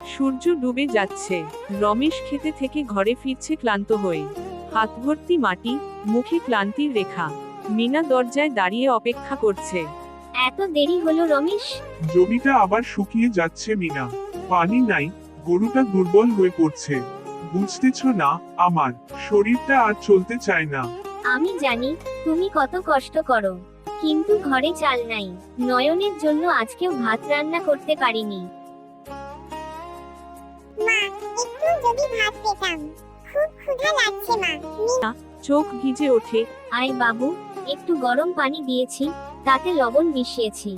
সূর্য ডুবে যাচ্ছে। রমেশ খেতে থেকে ঘরে ফিরছে ক্লান্ত হয়ে। হাত ভর্তি মাটি, মুখে ক্লান্তির রেখা। মিনা দরজায় দাঁড়িয়ে অপেক্ষা করছে। এত দেরি হলো রমেশ? জমিটা আবার শুকিয়ে যাচ্ছে মিনা। পানি নাই, গরুটা দুর্বল হয়ে পড়ছে। বুঝতেছ না, আমার শরীরটা আর চলতে চায় না। আমি জানি তুমি কত কষ্ট করো, কিন্তু ঘরে চাল নাই। নয়নের জন্য আজকেও ভাত রান্না করতে পারিনি। মা, একটু যদি ভাত পেতাম। খুব ক্ষুধা লাগছে মা। চোখ ভিজে ওঠে। আয় বাবু, একটু গরম পানি দিয়েছি, তাতে লবণ মিশিয়েছি,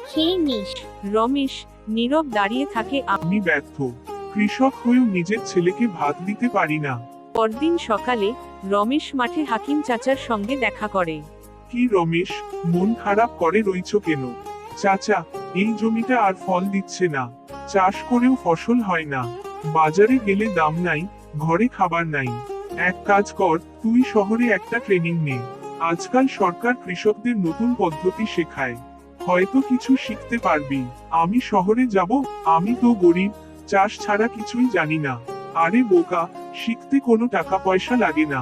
খেয়ে নিস। রমেশ নীরব দাঁড়িয়ে থাকে। আমি ব্যর্থ। কৃষক হয়েও নিজের ছেলেকে ভাত দিতে পারি না। পরদিন সকালে রমেশ মাঠে হাকিম চাচার সঙ্গে দেখা করে। কি রমেশ, মন খারাপ করে রইছ কেন? চাচা, এই জমিটা আর ফল দিচ্ছে না। চাষ করেও ফসল হয় না। বাজারে গেলে দাম নাই, ঘরে খাবার নাই। এক কাজ কর, তুই শহরে একটা ট্রেনিং নে। আজকাল সরকার কৃষকদের নতুন পদ্ধতি শেখায়। হয়তো কিছু শিখতে পারবি। আমি শহরে যাব? আমি তো গরিব, চাষ ছাড়া কিছুই জানি না। আরে বোকা, শিখতে কোনো টাকা পয়সা লাগে না,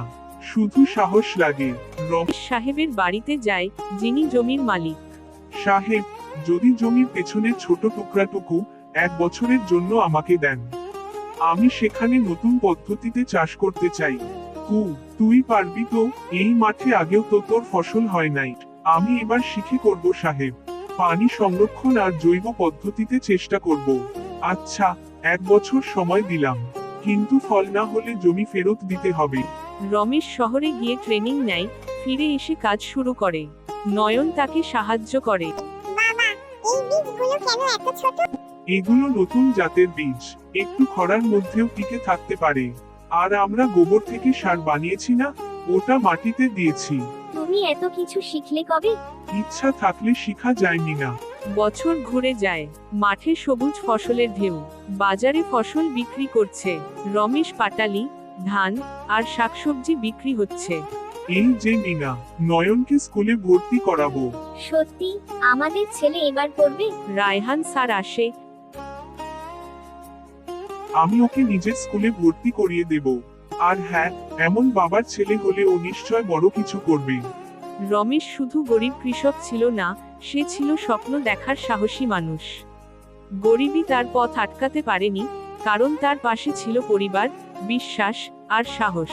শুধু সাহস লাগে। রমেশ সাহেবের বাড়িতে যায়, যিনি জমির মালিক। সাহেব, যদি জমির পেছনের ছোট টুকরাটুকু 1 বছরের জন্য আমাকে দেন, আমি সেখানে নতুন পদ্ধতিতে চাষ করতে চাই। তুই পারবি তো? এই মাঠে আগেও তো তোর ফসল হয় নাই। আমি এবার শিখে করব সাহেব। পানি সংরক্ষণ আর জৈব পদ্ধতিতে চেষ্টা করব। আচ্ছা, 1 বছর সময় দিলাম, কিন্তু ফল না হলে জমি ফেরত দিতে হবে। রমেশ শহরে গিয়ে ট্রেনিং নেয়, ফিরে এসে কাজ শুরু করে। নয়ন তাকে সাহায্য করে। বাবা, এই বীজগুলো কেন এত ছোট? এগুলো নতুন জাতের বীজ, একটু খরার মধ্যেও টিকে থাকতে পারে। আর আমরা গোবর থেকে সার বানিয়েছি না, ওটা মাটিতে দিয়েছি। তুমি এত কিছু শিখলে কবে? ইচ্ছা থাকলে শিখা যায়নি না। বছর ঘুরে যায়, মাঠে সবুজ ফসলের ঢেউ। বাজারে ফসল বিক্রি করছে। রমেশ পাটালি, ধান আর শাকসবজি বিক্রি হচ্ছে। এই যে মিনা, নয়নকে স্কুলে ভর্তি করাবো। সত্যি? আমাদের ছেলে এবার পড়বে? রায়হান স্যার আসে। আমি ওকে নিজের স্কুলে ভর্তি করিয়ে দেব। আর হ্যাঁ, এমন বাবার ছেলে হলে ও নিশ্চয় বড় কিছু করবে। রমেশ শুধু গরিব কৃষক ছিল না, সে ছিল স্বপ্ন দেখার সাহসী মানুষ। গরিবই তার পথ আটকাতে পারেনি, কারণ তার পাশে ছিল পরিবার, বিশ্বাস আর সাহস।